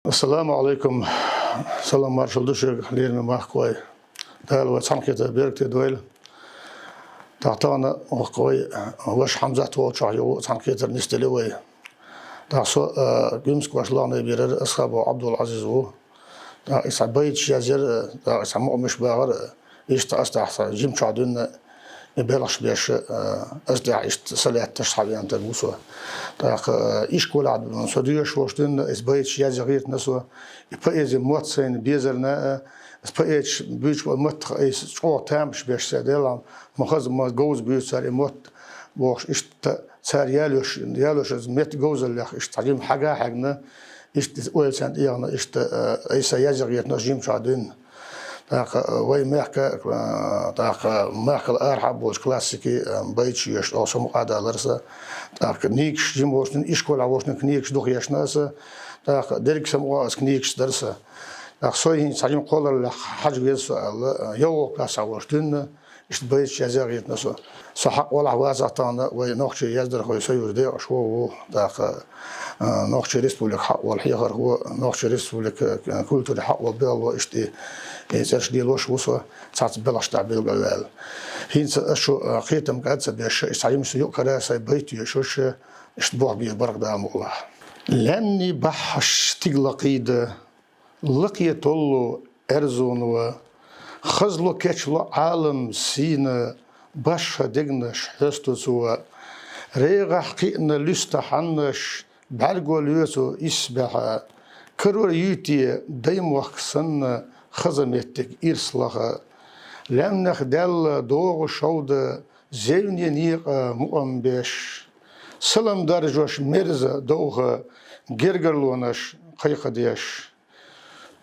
السلام عليكم. سلام مارشال دوشك ليرنا ماخوي دال وصنكته بيركت دويل تعطانا وقوي واش حمزه وشعيو صنكته نستلوي تعصو جيمس واش لانه بيرر اصحاب عبد العزيز هو يصعبيت شازر سمو مش باغر يستأستح جيم شادون يبلغش باش أصدع صلاة تشحبي أنت بوسوا تاق إيش كل عاد صديق واشتن إسبايت شيء زغير نسوا يبقى موت سين بيزرنا إسبايت بيش موت إيش شو تامش باش سديلام مخز ما جوز بيش سر موت واش إيش سر يالوش مت جوز اللي إيش تعلم حاجة حقنا إيش تقول سنت إيانا إيش إيش يزغير نجيم شادون تاق وي ماك تاق ماك الأرحب والكلاسيكي بيتشي يش أو سمو قادا لرسا تاق نيكش جيم وشن إشكول عوشن كنيكش دوخ يشناسا تاق ديرك سمو أس كنيكش درسا تاق سوي سعيم قول حاج ويسو يو كلاس عوشتن إش بيتشي يزاغيت نسو صحق ولا وازعتانا وي نوخشي يزدر خوي سيور دي شو تاق نوخشي ريسبوليك حق والحيخر هو نوخشي ريسبوليك كولتوري حق والبيل إشتي إيش دي لوش وصوا ساعات بلاش تعبير قلال هين شو قيتم قاعد سبيش يسعيم سيوك كراسة بيتي شوش اشتبوع بيه برق دام الله لاني بحش تقلقيد لقيت الله ارزون و خزلو كيشلو عالم سينا باش دقنش حستو سوا ريغا حقيقنا لستحنش بعرقو ليوسو اسبح كرور يوتي دايم وقسن خزمتك إرسلها لأنك دل دوغ شود زيني نيق مؤمبش سلام درجوش مرزا دوغ جرجرلونش قيقديش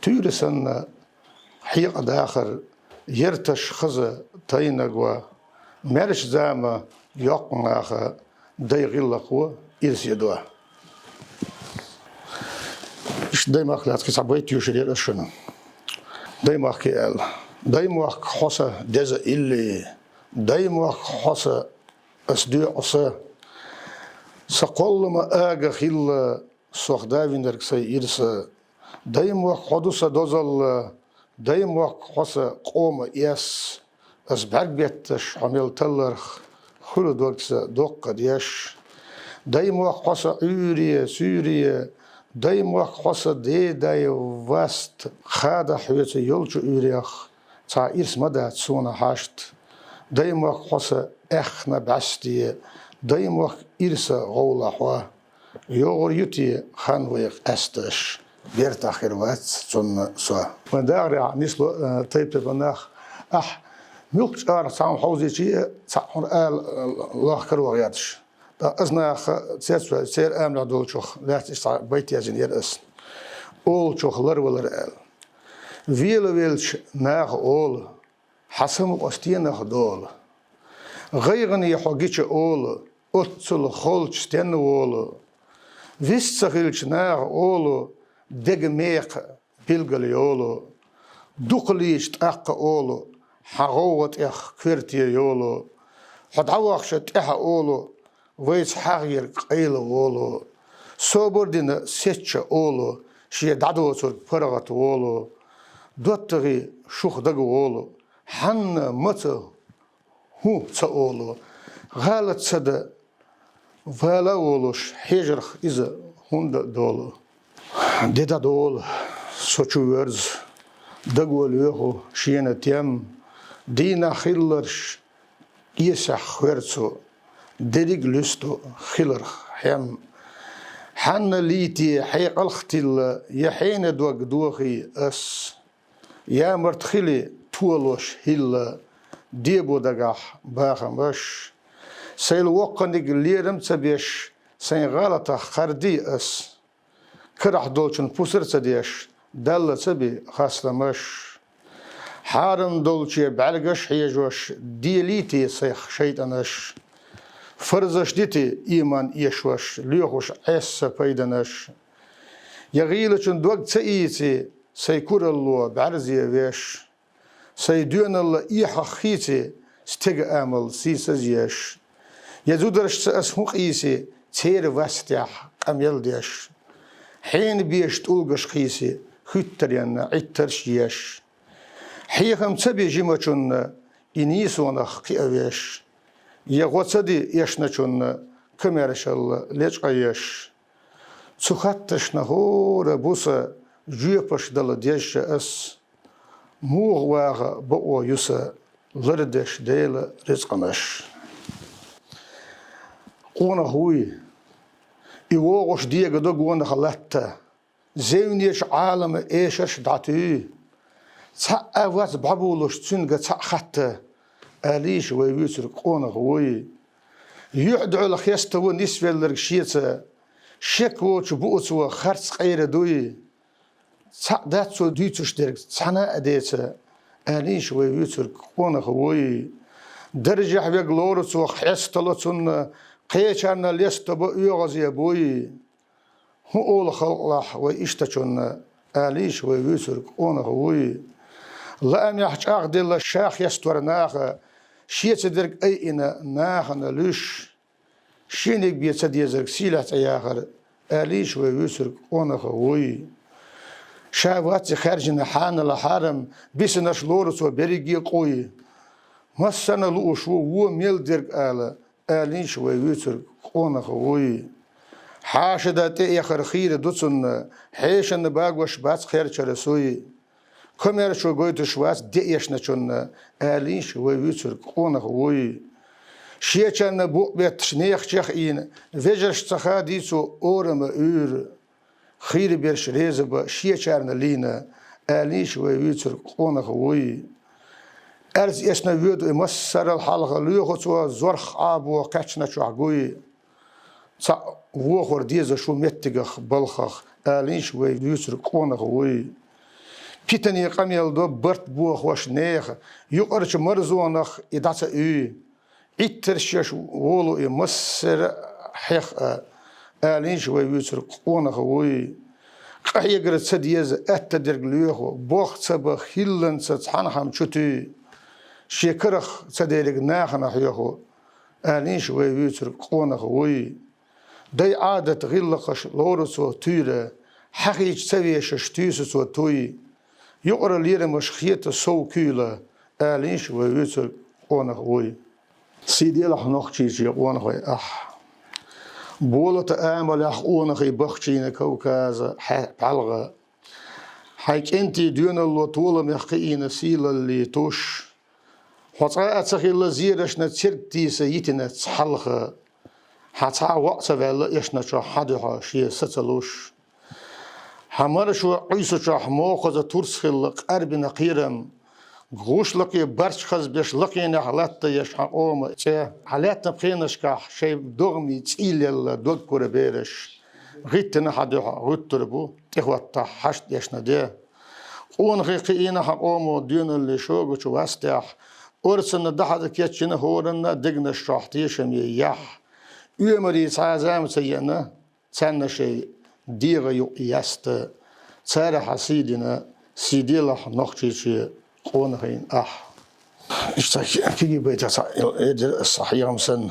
تورسن حيق داخر يرتش خزا تينقوا مرش زاما يقناخ دايغلقوا إرسيدوا إيش دايما أخلاتك سعبيت يوشرير أشنو دايما كيال دايما حصة دز اللي دايما حصة أسدي عصا سقول ما أجا خيل صخداوين دركسي إرسا دايما حدوسا دوزل دايما حصة قوم يس أسبعك بيتش عمل تلرخ خلو دركسا دوق ديش دايما حصة عورية سورية دايما حصة داي وست خادا حويت يلج أوريخ تا إرس مدى تسونا حاشت دايما حصة إخنا بعستي دايما إرس غولا حوا يغور يتي خانويق أستش بيرتا خيروات سن سوا من داري نسلو تيب بناخ ملكش سام حوزي شي سام الله كرو ياتش أزنا سير أملا دول شوخ لا تستع بيتي أزنير أس أول شوخ لر ولا رأل ويلش ناخ أول حسم أستين ناخ دول غيرني يحوجيش أول أتصل خلش تن أول ويستخلش ناخ أول دجميق بيلجلي أول دقليش تأق أول حروت إخ كرتي يولو حدعوخش تأح أول ويس حغير قيل أولو صبردين سيتش أولو شيء دعوة صور فرغت أولو دوتري شوخ دق أولو حن مت هو تأولو غالت سد فلا أولوش حجرخ إذا هند دولو ديدا دول سوتشو ورز دقول يهو شينا تيم دينا خيلرش يسح خيرتو ديريق لستو خيلر حيم حن ليتي حيق الختل يحين دوق دوخي أس يا مرتخلي تولوش هلا ديبو دقاح باخمش سيل وقنق ليرم تبيش سين غلطة خردي أس كرح دولشن بوسر تديش دل تبي خاصلمش حارم دولشي بعلقش حيجوش ديليتي سيخ شيطانش فرزش ديتي إيمان يشوش ليوخوش عيس بيدنش يغيلشن دوق تأيتي سيكور الله بعرزي ويش سيدون الله إيحا خيتي ستيق آمل سيسازيش يزودرش تأسمق إيسي تير واستيح قم يلديش حين بيش تولغش خيسي خيترين عيترش يش حيخم تبي جيمچون إنيسونا خيويش يغوصدي يشنچون كميرش الله ليش قيش تخطش نهور بوسا جيبش دل ديش اس موغ واغ بقو يسا لردش ديل رزقنش قونا هوي إيوغش ديغ دوغونا خلطة زيونيش عالم إيشش داتو تا أواز بابولوش تنغ تا خطة أليش ويوتر قونا هوي يعدعو لخيستو نسفل لرقشيتا شكوش بوتو خرص غير دوي تا داتو ديتوش درق تانا أديتا أليش ويوتر قونا هوي درجة حبيق لورتو خيستلتون قيشان ليستبو يغزي بوي هو أول خلق وإشتشون آليش ويوتر قونا هوي لا أم يحج أغدي الله الشاخ يستور ناخا شيت درق أينا ناخنا لوش شينيك بيتسد يزرق سيلة ياخر آليش ويوتر قونا هوي شاواتي خارجنا حانا لحارم بيسناش لورتو بريقي قوي مسنا لوشو وو ميل درق آلا آليش ويوتر قونا هوي حاشدا تأخر خير دوتسن حيشن باغوش باس خير چرسوي كمير شو قويتش واس ديشنا چون آليش ويوتر قونا هوي شيچن بو بيت شنيخ چخ این وجرش تخا ديسو اورم اور خير بيرش ريزب شيچرن لينا آليش ويوتر قونا هوي أرز إسنا ويدو مسر الحلقة ليوخو زرخ آبو كاتشنا شعقوي تا ووخور ديزا شو متغخ بلخخ آلينش ويوتر قونا هوي بيتني قميل دو برت بوخ وش نيخ يقرش مرزونخ إداتا إي إترشيش وولو مسر حيخ آلينش ويوتر قونا هوي قايقر تسديز أتدرق ليوخو بوخ تبا خيلن تتحنحم شتي شكرخ تدرق ناخنا حيخو آلينش ويوتر قونا هوي داي عادة غلقش لورسو تيرا حقيج سويش شتيسو توي يقرا ليرا مش خيطة سو كيلا آلينش ويوتر قونا هوي سيدي لح نخشيش قونا هوي بولة آمل أخ قونا خي بخشينا كوكازا حلغة حيك انتي دون اللو طولة مخينا سيلا اللي توش وطاعة سخي اللزيرش نتسرتي سيتنا تحلخة حتى وقت ولا إيش نشوا حدها شيء ستلوش همار شو عيسى شح موخذ ترسخل قرب نقيرم غوش لقي برش خز بيش لقي نحلت يش حقوم تي حالات بخينش كح شيء دغمي تيل دغ كوربيرش غيتنا حدها غتربو تخوت حشت يش ندي اون غيقينا حقوم دين اللي شو جو واستح ورسن دحد كيتشن هورن دغنا شحتيشم يح يمري تعزام سينا تسنى شيء ديغ يست تسارة حسيدنا سيدي لح نخشي قونهين اشتاك كي بيت الصحيح مسن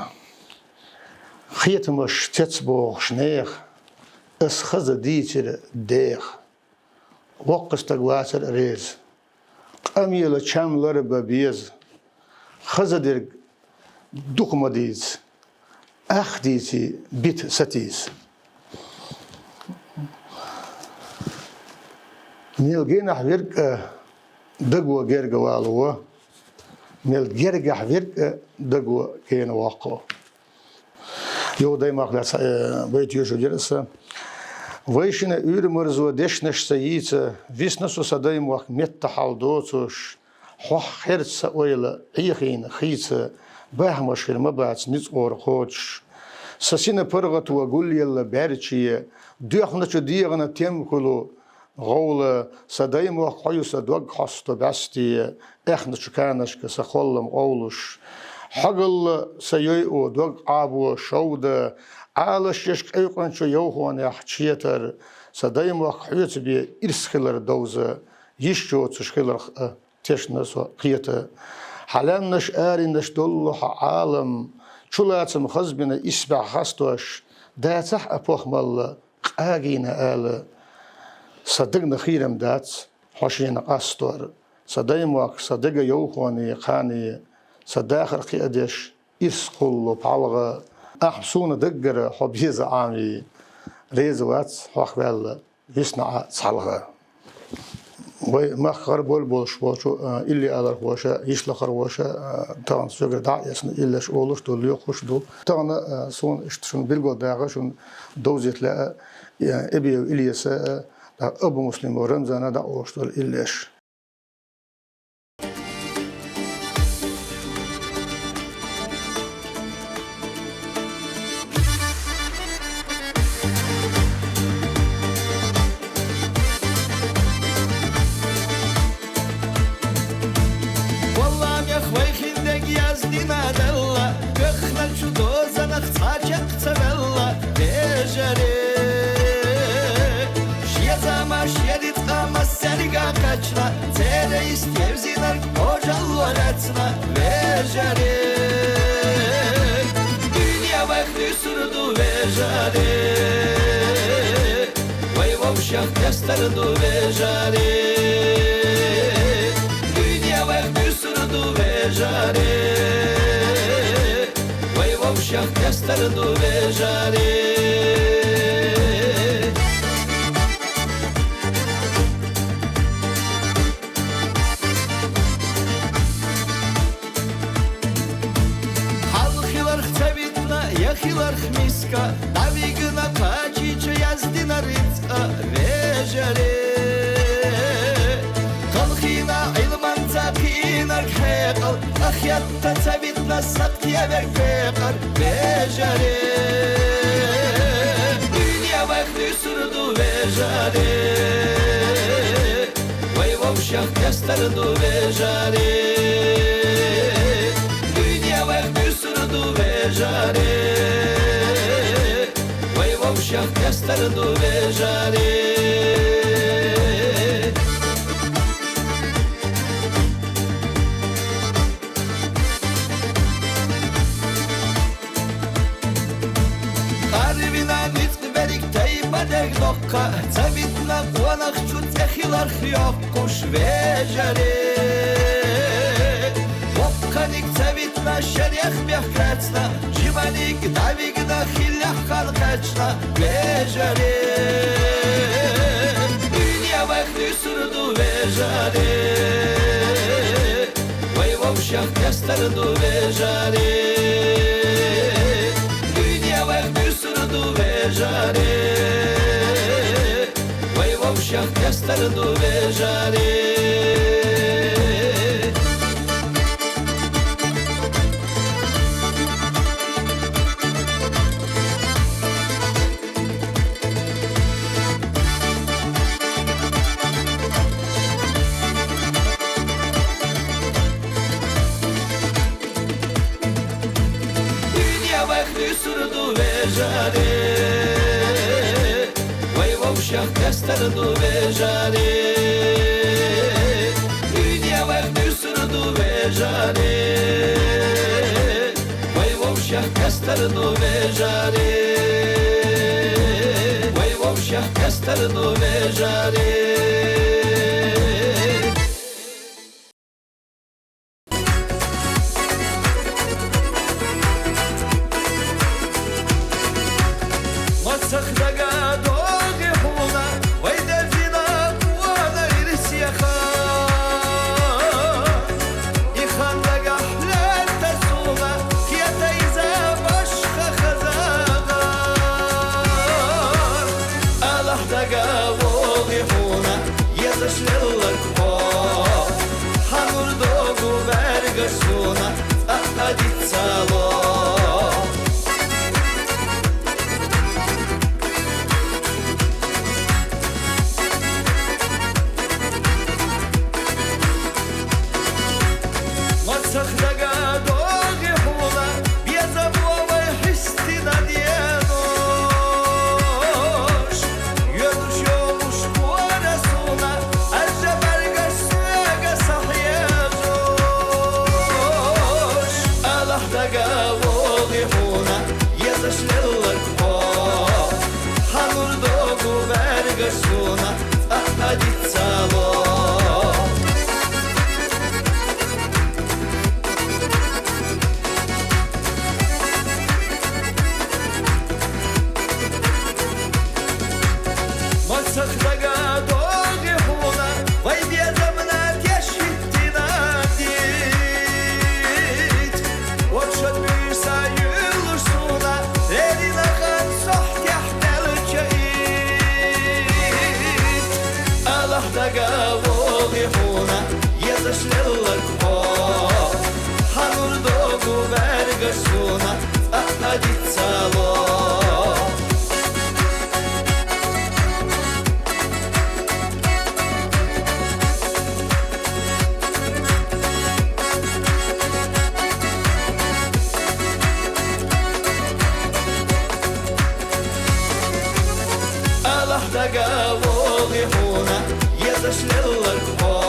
خيت مش تتبوغ شنيخ اسخذ ديتر ديغ وقستك واتر ريز قميل چم لرب بيز خزدر دقم ديز أخديتي بيت ستيس ميل حبيرك دقوة جرجة والوه ميل جرجة حبيرك دقوة كين واقع يو دايما خلاص بيت يوشو جرسة ويشنا مرزو دشنش سييت فيسنسو سدايم وق مت حالدوتش حخ خرس ويلا عيخين خيت بهمش ما بعد نيت اور خوش سسينا برغت وقول يلا بارتشي ديخنا شو ديغنا تيم كلو غول سدايم وقيوس دوغ خاصة باستي احنا شو كانش كسخولم قولش حقل سيئو دوغ عابو شودة عالش يشك ايقن شو يوهون يحشيتر صدايم وقحيت بي إرسخلر دوزة يشجو تشخلر تشنس وقيته حالان نش آري نش دلوح عالم شلات مخزبنا إسبع خستوش داتح أبوخ مال قاقين آل صدقنا خيرم دات حوشين قاستور صدايم وق صدق يوخوني قاني صداخر قيادش إسقل بعلغة أحسون دقر حبيز عامي ريزوات حقبال يصنع صالغة وما خرب بول شوشو اللي على واشا يشلخر واشا طبعا سجر داع يسن إلا شولش دول يخش دول طبعا سون شون بيلقو داغ شون دوزيت لا أبي إلياس أبو مسلم ورمزان دا أوش دول إلاش Tere istevzinar hocalarına vejare Dünya vakti sürdü vejare Vay vavşak destardu vejare Dünya vakti sürdü vejare Vay vavşak destardu vejare Miska, Davigna Pačića jazdina ritska vežare Kalhina ilman takinar kheqal Ahyatta tabitna saktiya verkekar vežare Dünya vakti sürdü vežare Vay vavşak yastardu vežare Dünya vakti sürdü vežare Vavşak yastardu vejare Karvina nitk berik teybadek dokka Tabitna kuanak çut ehilar yokkuş vejare Vokkanik tabitna şeriyah bihkratna Jivanik davigna hillah kalkaçna vejare Dünya vakti sürdü vejare Vay vavşak yastardu vejare Dünya vakti sürdü vejare Vay vavşak yastardu vejare sürdü vejare Vay vavşak yastardu vejare Dünya vakti sürdü vejare Vay vavşak yastardu vejare Vay vavşak yastardu vejare Allah da gavoli huna Dagawogi huna yazışlılır o Hanur dogu bergasuna aditsalo Allah dagawogi huna yazışlılır o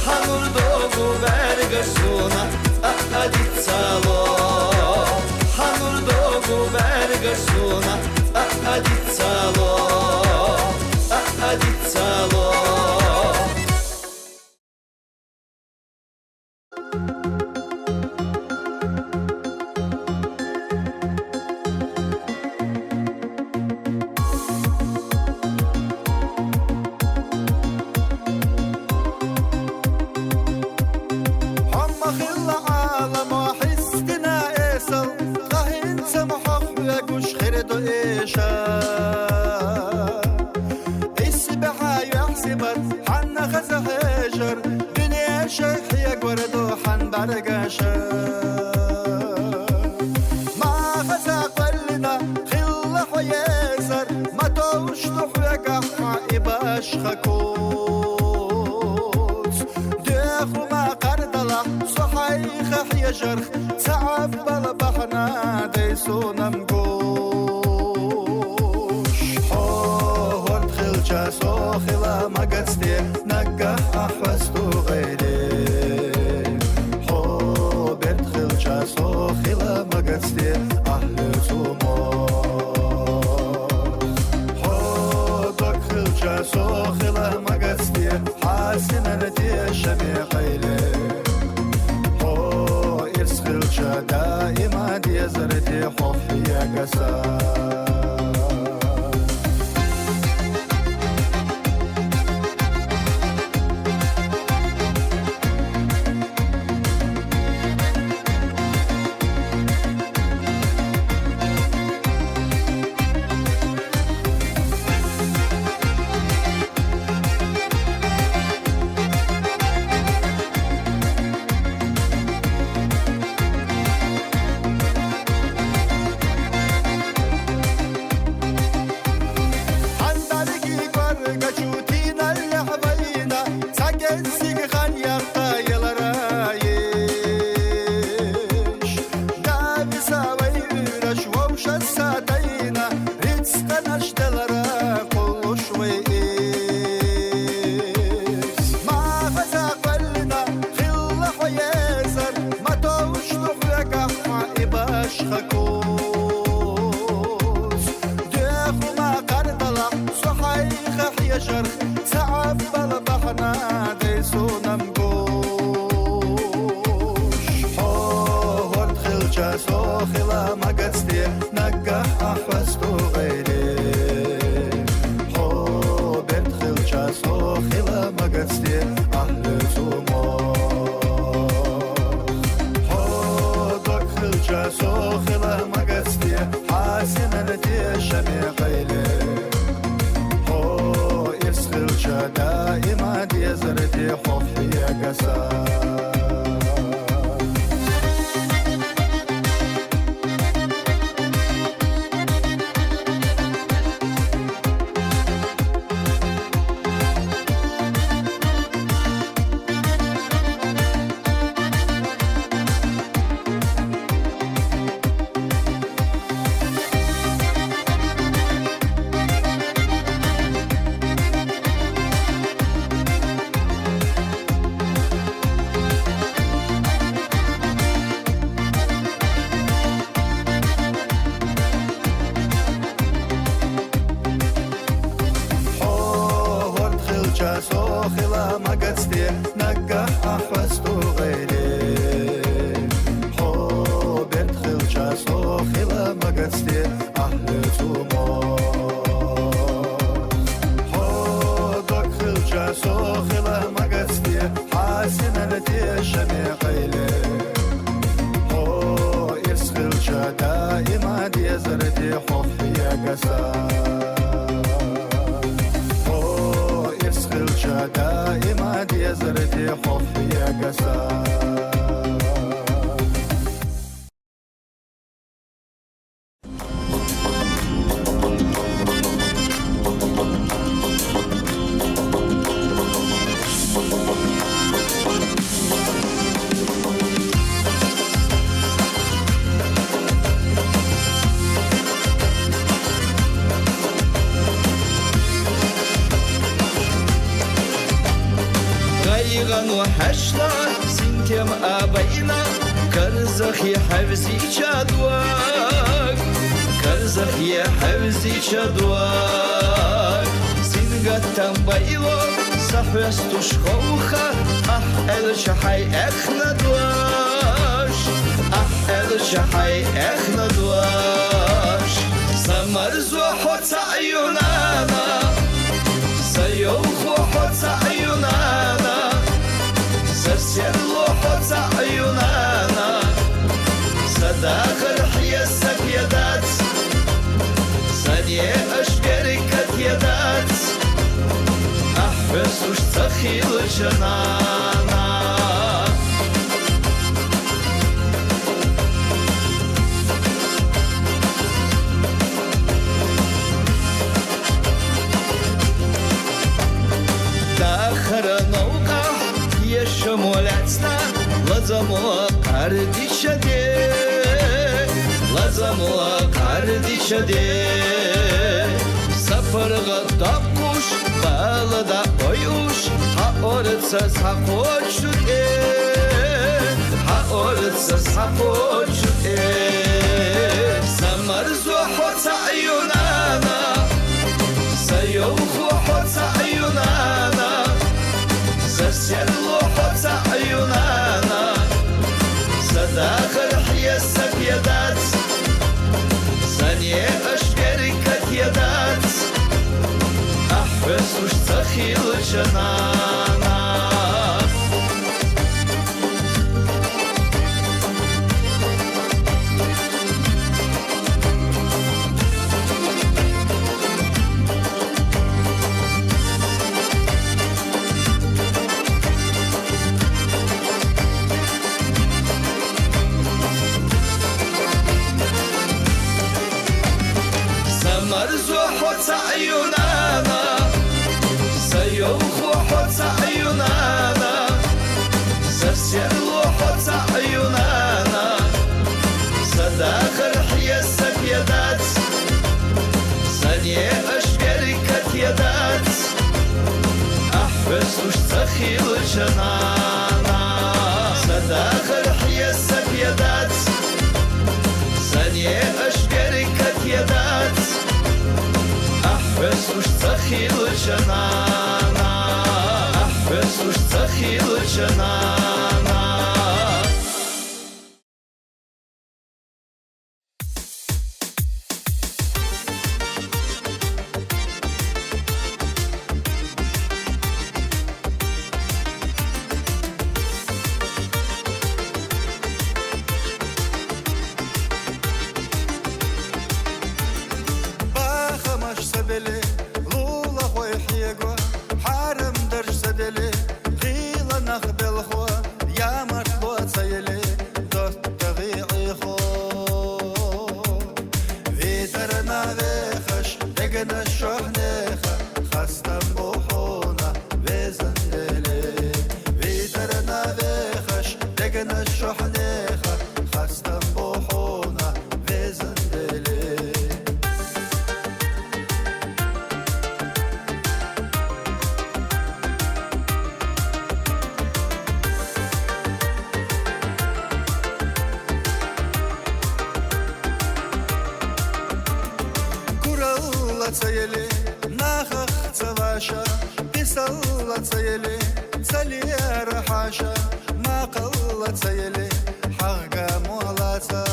Hanur dogu bergasuna aditsalo Hanur dogu bergasuna aditsalo aditsalo جرخ تعب بالبحنا ديسونا مقوش حوهر دخل جاسو خلا ما قدستي نقح أحوستو غيري حو بدخل جاسو خلا ما قدستي أهلتو موت حو دخل جاسو خلا ما قدستي حاسنا لدي شمي قيلي دائما دي زرتي حفي يا قسام دائما دي زرتي حفي يا قسام خلا ما قصدي نقح أحوستو غيري حو بدخل جاسو خلا ما قصدي أهلتو موت حو دخل جاسو خلا ما قصدي حاسن التي شمي قيلي حو يسخل جا دائما دي زرتي حفي يا قسام حو يسخل دائما يزرتي خوف يا قسام. Кайган вахашна синтем абайна Карзахи хавзи чадуак Карзахи хавзи чадуак Сингаттан байло сахвестуш хоуха Ах эл шахай эхна дуаш Ах эл шахай эхна дуаш Самарзу хоца юнана Sayouhu hotza ayunana Sarsirlu hotza ayunana Sadakhal hiyasak yadat Sanye ashkerikat yadat Ahbesush tzakhil janana Шамолецна, лазамуа кардичаде, лазамуа кардичаде. Сапарга тапкуш, балада ойуш, хаорца сапочуде, хаорца сапочуде. Самарзу хоца юнана, sayouhu hoca юнана. Засерло хоца юнана Садахар хиясак ядат Сане ашкерикат ядат Ахбесуш цахил жанана Marzu hoca yunana Sayouhu hoca yunana Sarsirlu hoca yunana Sadakhal hiyasak yadat Sanye ashkerikat yadat Ahbesush tzakhil janana Sadakhal hiyasak yadat Sanye ashkerikat yadat Ahbesush tzakhil janana Ahbesush tzakhil janana цели, нахах цаваша, писала цели, цалера хаша, мақала цели, хага муалаца.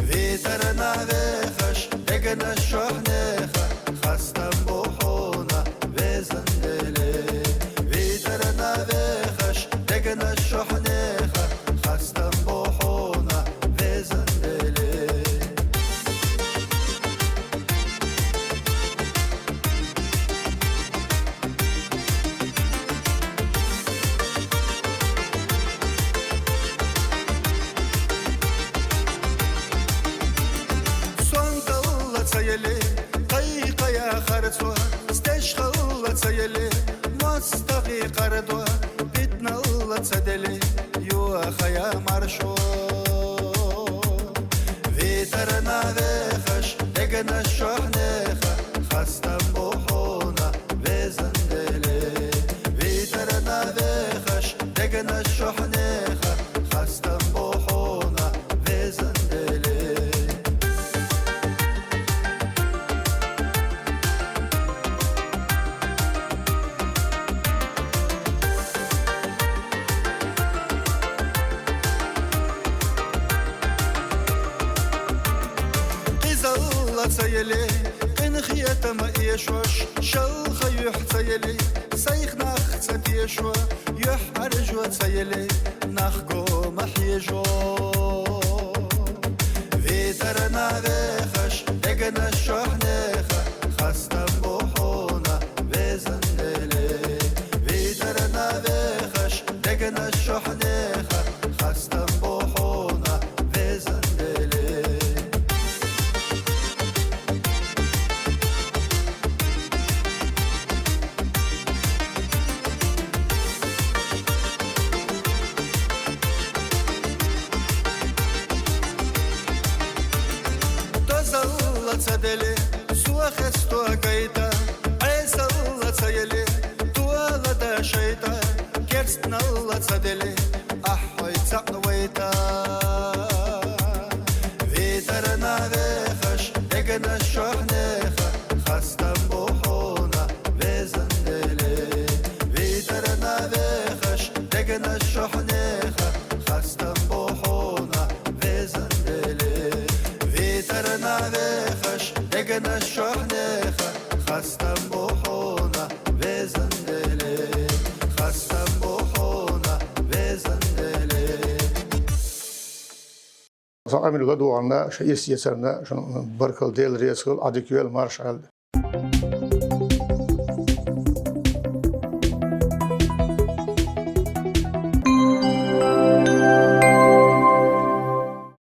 Витер навехаш, дегна шохнеха, хастам бухуна, везанделе. Витер навехаш, дегна шохнеха, хастам бухуна, везанделе. تسيلي مستقي قردوا بيتنا الله تسدلي يو خيا مرشو فيترنا غيخش دقنا الشحنيخة خستم بوحونا بزندلي فيترنا غيخش دقنا الشحنيخة خستم بوحونا بزندلي تسيلي إن خياتة ما يشوش شل خيوح تسيلي سيخ ناخ تسيشوا يحرجوا تسيلي ناخقو محيجو فيترنا غيخش دقنا الشحنيخة خستم بوحونا بزندلي فيترنا غيخش دقنا الشحنيخة خستم بوحونا بزندلي تسدلي سوا خستو قيتا عيسى الله تسيلي طوالة دا شيطا كرسنا الله تسدلي أحوي تعويتا فيترنا غيخش دقنا الشحنيخة خستم بوحونا بزندلي فيترنا غيخش دقنا الشحنيخة خستم بوحونا بزندلي فيترنا غيخش دقنا الشحنيخة خستم بوحونا بزندلي خستم بوحونا بزندلي Amir Gadu anna şey istiyorsa şunu barkal değil resul adiküel marşal